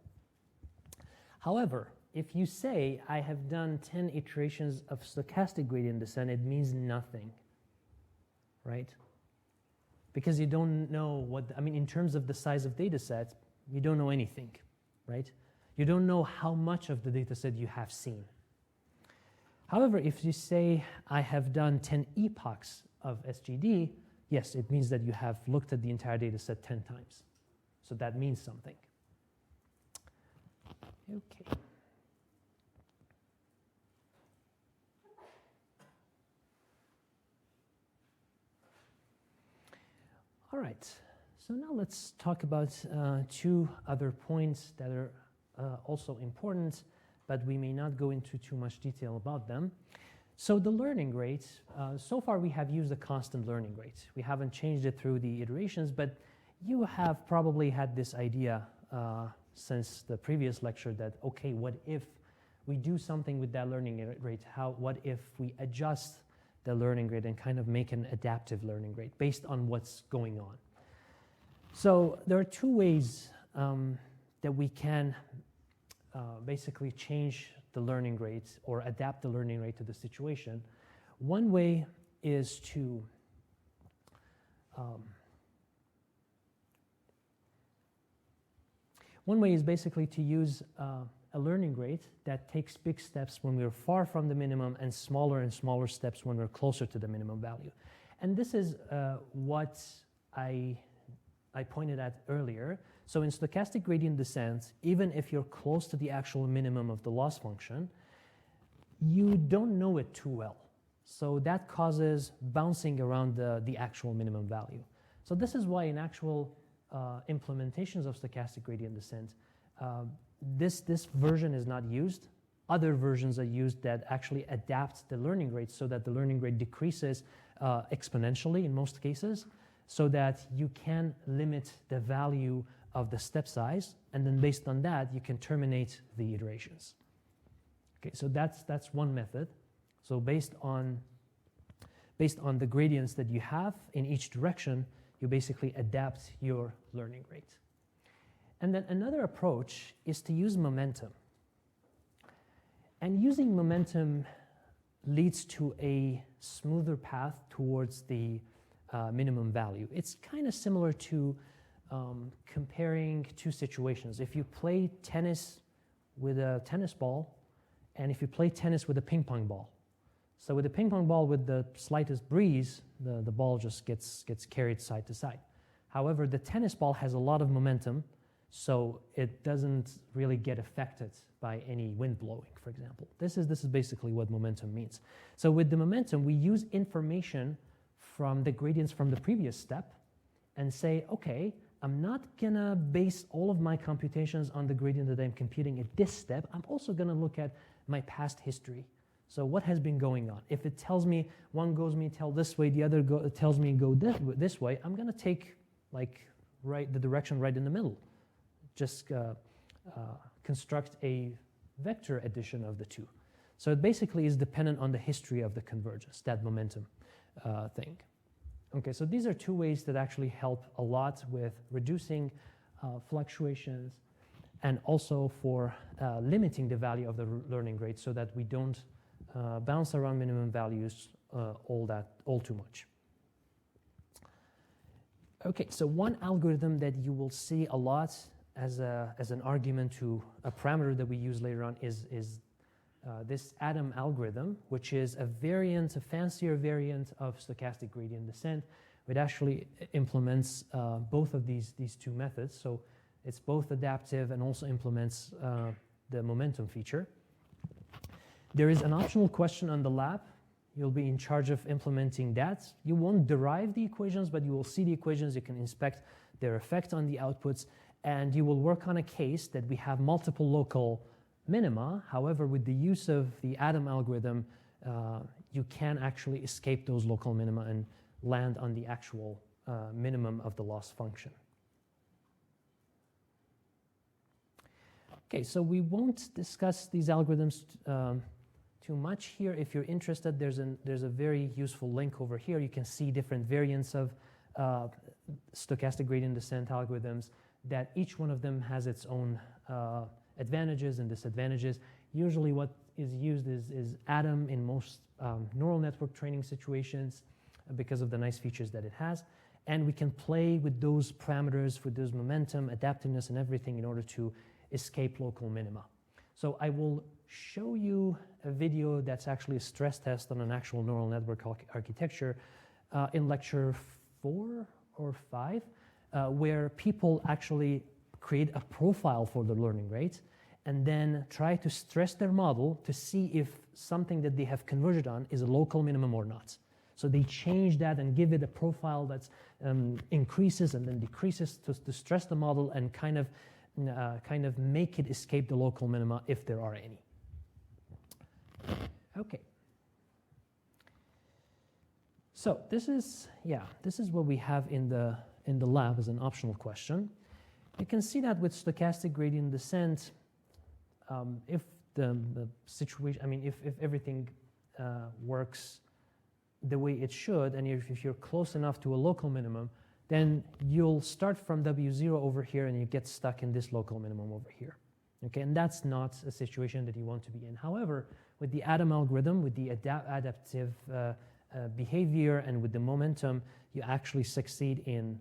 However, if you say I have done 10 iterations of stochastic gradient descent, it means nothing, right? Because you don't know what, in terms of the size of data set, you don't know anything, right? You don't know how much of the data set you have seen. However, if you say I have done 10 epochs of SGD, yes, it means that you have looked at the entire data set 10 times. So that means something. Okay. All right, so now let's talk about two other points that are also important, but we may not go into too much detail about them. So the learning rate, so far we have used a constant learning rate. We haven't changed it through the iterations, but you have probably had this idea since the previous lecture that, okay, what if we do something with that learning rate? What if we adjust the learning rate and kind of make an adaptive learning rate based on what's going on? So there are two ways that we can basically change the learning rate or adapt the learning rate to the situation. One way is to basically to use a learning rate that takes big steps when we're far from the minimum and smaller steps when we're closer to the minimum value. And this is what I pointed at earlier. So in stochastic gradient descent, even if you're close to the actual minimum of the loss function, you don't know it too well. So that causes bouncing around the actual minimum value. So this is why in actual implementations of stochastic gradient descent, this version is not used. Other versions are used that actually adapt the learning rate so that the learning rate decreases exponentially in most cases, so that you can limit the value of the step size, and then based on that, you can terminate the iterations. Okay, so that's one method. So based on the gradients that you have in each direction, you basically adapt your learning rate. And then another approach is to use momentum. And using momentum leads to a smoother path towards the minimum value. It's kind of similar to comparing two situations. If you play tennis with a tennis ball, and if you play tennis with a ping pong ball. So with a ping pong ball, with the slightest breeze, the ball just gets carried side to side. However, the tennis ball has a lot of momentum, so it doesn't really get affected by any wind blowing, for example. This is basically what momentum means. So with the momentum, we use information from the gradients from the previous step and say, okay, I'm not gonna base all of my computations on the gradient that I'm computing at this step. I'm also gonna look at my past history. So what has been going on? If it tells me one goes me tell this way, the other tells me go this way, I'm gonna take the direction right in the middle. Just construct a vector addition of the two. So it basically is dependent on the history of the convergence, that momentum thing. Okay, so these are two ways that actually help a lot with reducing fluctuations and also for limiting the value of the learning rate so that we don't bounce around minimum values all too much. Okay, so one algorithm that you will see a lot as an argument to a parameter that we use later on is this Adam algorithm, which is a fancier variant of stochastic gradient descent. It actually implements both of these two methods. So it's both adaptive and also implements the momentum feature. There is an optional question on the lab. You'll be in charge of implementing that. You won't derive the equations, but you will see the equations. You can inspect their effect on the outputs, and you will work on a case that we have multiple local minima. However, with the use of the Adam algorithm, you can actually escape those local minima and land on the actual minimum of the loss function. Okay, so we won't discuss these algorithms too much here. If you're interested, there's a very useful link over here. You can see different variants of stochastic gradient descent algorithms, that each one of them has its own advantages and disadvantages. Usually what is used is Adam in most neural network training situations because of the nice features that it has. And we can play with those parameters, with those momentum, adaptiveness, and everything in order to escape local minima. So I will show you a video that's actually a stress test on an actual neural network architecture in lecture 4 or 5, where people actually create a profile for the learning rate and then try to stress their model to see if something that they have converged on is a local minimum or not. So they change that and give it a profile that increases and then decreases to stress the model and kind of make it escape the local minima if there are any. Okay. So this is what we have in the lab as an optional question. You can see that with stochastic gradient descent, if the situation, if everything works the way it should, and if you're close enough to a local minimum, then you'll start from W0 over here and you get stuck in this local minimum over here. Okay, and that's not a situation that you want to be in. However, with the Adam algorithm, with the adaptive behavior and with the momentum, you actually succeed in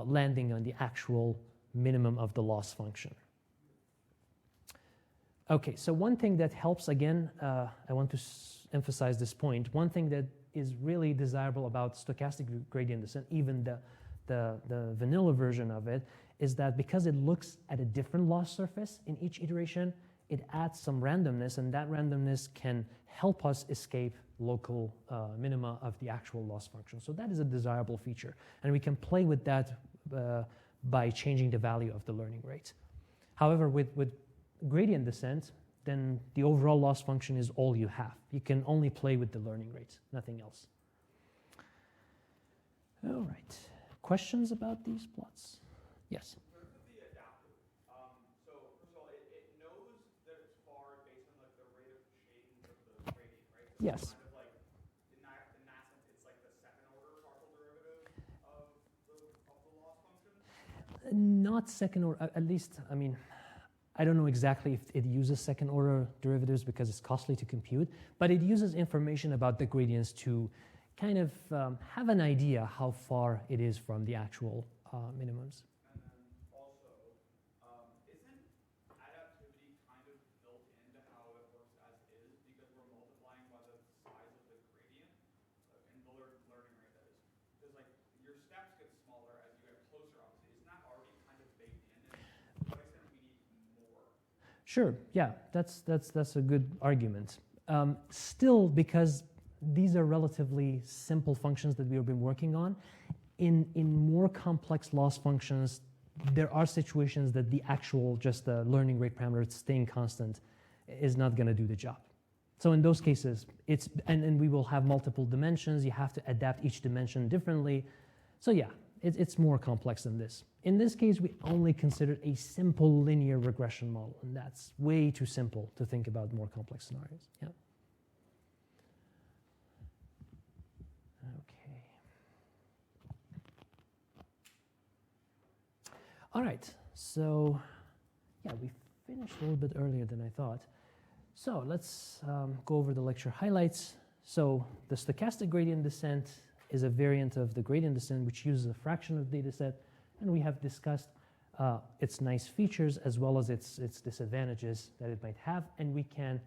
landing on the actual minimum of the loss function. Okay, so one thing that helps, again, I want to emphasize this point, one thing that is really desirable about stochastic gradient descent, even the vanilla version of it, is that because it looks at a different loss surface in each iteration, it adds some randomness, and that randomness can help us escape local minima of the actual loss function. So that is a desirable feature, and we can play with that by changing the value of the learning rate. However, with gradient descent, then the overall loss function is all you have. You can only play with the learning rate, nothing else. All right. Questions about these plots? Yes? In terms of the adaptive, so first of all, it knows that it's far based on like the rate of change of the gradient, right? So Yes. kind of like, in that sense, it's like the second order partial derivative of the loss function? Not second order, at least, I don't know exactly if it uses second order derivatives because it's costly to compute, but it uses information about the gradients to kind of have an idea how far it is from the actual minimums. And then also, isn't adaptivity kind of built into how it works as is because we're multiplying by the size of the gradient and the learning rate that is? Because like your steps get smaller as you get closer, obviously. Isn't that already kind of baked in? And to what extent we need more? Sure, yeah, that's a good argument. Still, because these are relatively simple functions that we have been working on, in more complex loss functions, there are situations that the actual just the learning rate parameter staying constant is not going to do the job. So in those cases, and we will have multiple dimensions. You have to adapt each dimension differently. So yeah, it's more complex than this. In this case, we only considered a simple linear regression model, and that's way too simple to think about more complex scenarios. Yeah. Okay. All right. So, yeah, we finished a little bit earlier than I thought. So let's go over the lecture highlights. So the stochastic gradient descent is a variant of the gradient descent which uses a fraction of the data set, and we have discussed its nice features as well as its disadvantages that it might have, and we can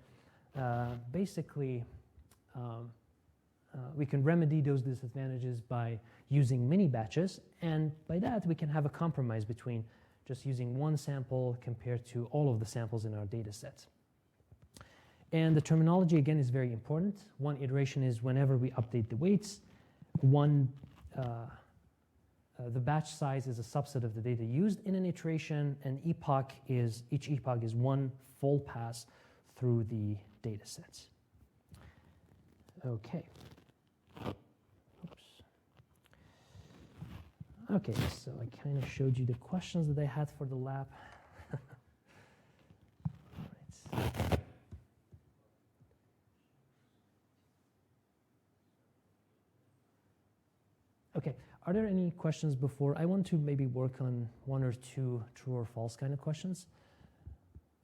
basically we can remedy those disadvantages by using mini batches, and by that we can have a compromise between just using one sample compared to all of the samples in our data set. And the terminology again is very important. One iteration is whenever we update the weights. One the batch size is a subset of the data used in an iteration, and each epoch is one full pass through the data sets. Okay. Oops. Okay, so I kind of showed you the questions that I had for the lab. All right. Okay, are there any questions before? I want to maybe work on one or two true or false kind of questions.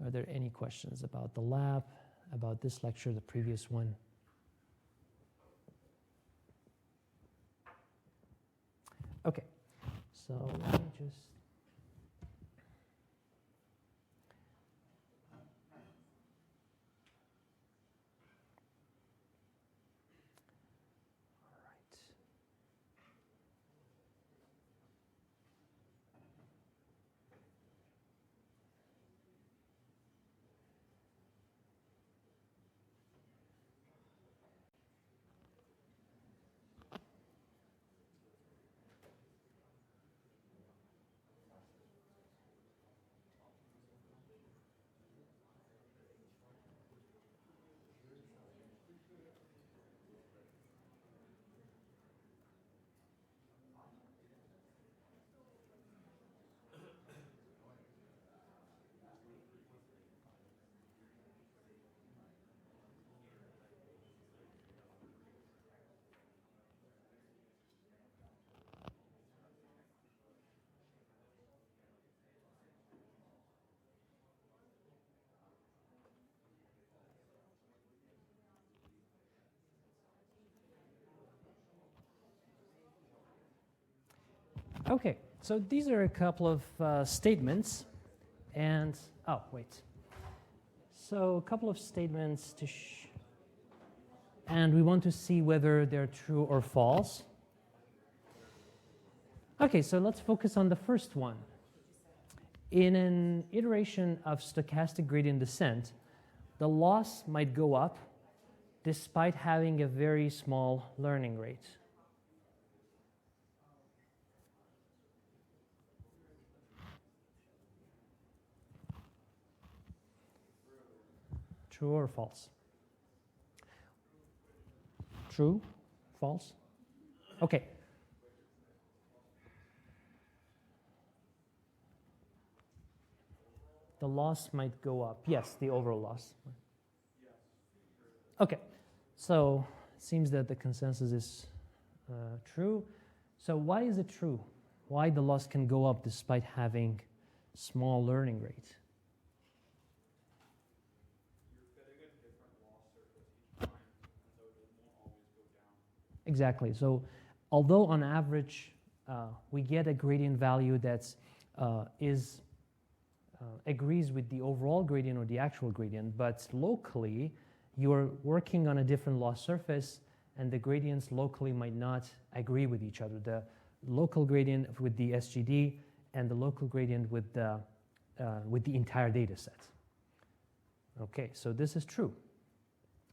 Are there any questions about the lab, about this lecture, the previous one? Okay, so let me just... Okay, so these are a couple of statements, and, oh, wait. So a couple of statements to and we want to see whether they're true or false. Okay, so let's focus on the first one. In an iteration of stochastic gradient descent, the loss might go up despite having a very small learning rate. True or false? True? False? Okay. The loss might go up. Yes, the overall loss. Okay. So it seems that the consensus is true. So why is it true? Why the loss can go up despite having small learning rate? Exactly. So although on average we get a gradient value that agrees with the overall gradient or the actual gradient, but locally you're working on a different loss surface and the gradients locally might not agree with each other. The local gradient with the SGD and the local gradient with the entire data set. Okay, so this is true.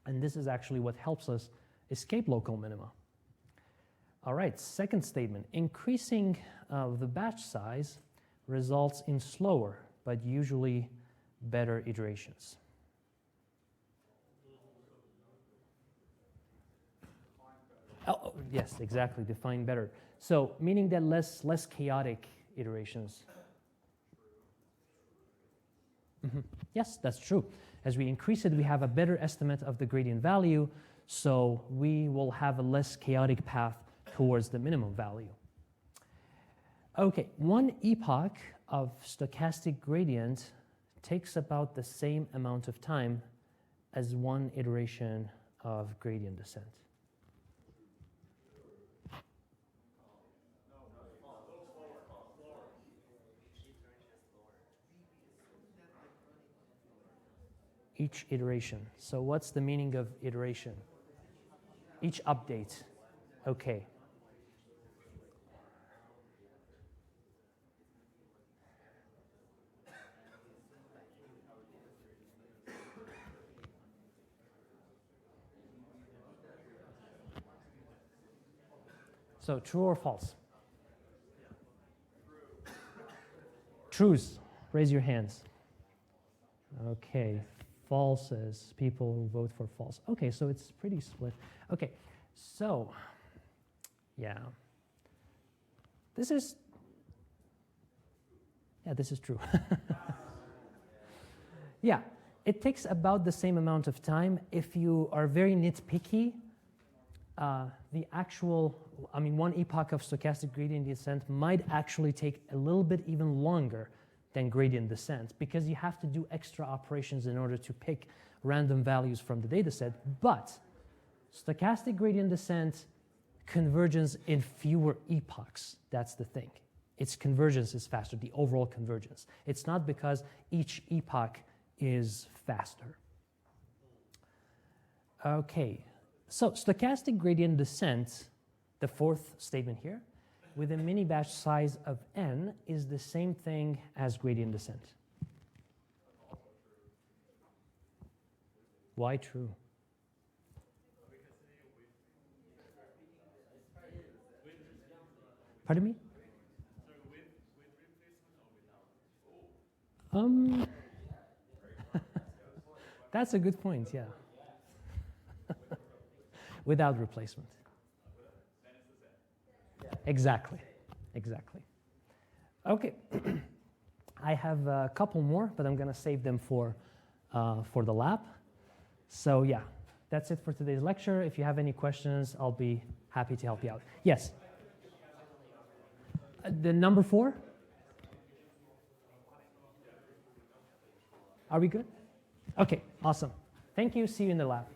And this is actually what helps us escape local minima. All right, second statement. Increasing the batch size results in slower, but usually better iterations. Oh, yes, exactly, define better. So meaning that less chaotic iterations. Mm-hmm. Yes, that's true. As we increase it, we have a better estimate of the gradient value, so we will have a less chaotic path towards the minimum value. Okay, one epoch of stochastic gradient takes about the same amount of time as one iteration of gradient descent. Each iteration. So what's the meaning of iteration? Each update. Okay. So true or false? Trues, raise your hands. Okay, falses, people who vote for false. Okay, so it's pretty split. Okay, so, yeah. This is true. Yeah, it takes about the same amount of time. If you are very nitpicky, the actual, one epoch of stochastic gradient descent might actually take a little bit even longer than gradient descent because you have to do extra operations in order to pick random values from the data set. But stochastic gradient descent, convergence in fewer epochs, that's the thing. Its convergence is faster, the overall convergence. It's not because each epoch is faster. Okay, so stochastic gradient descent, the fourth statement here, with a mini batch size of n is the same thing as gradient descent. Why true? Pardon me? That's a good point, yeah. Without replacement. Exactly. Okay. I have a couple more, but I'm going to save them for the lab. So yeah, that's it for today's lecture. If you have any questions, I'll be happy to help you out. Yes? The number 4? Are we good? Okay, awesome. Thank you. See you in the lab.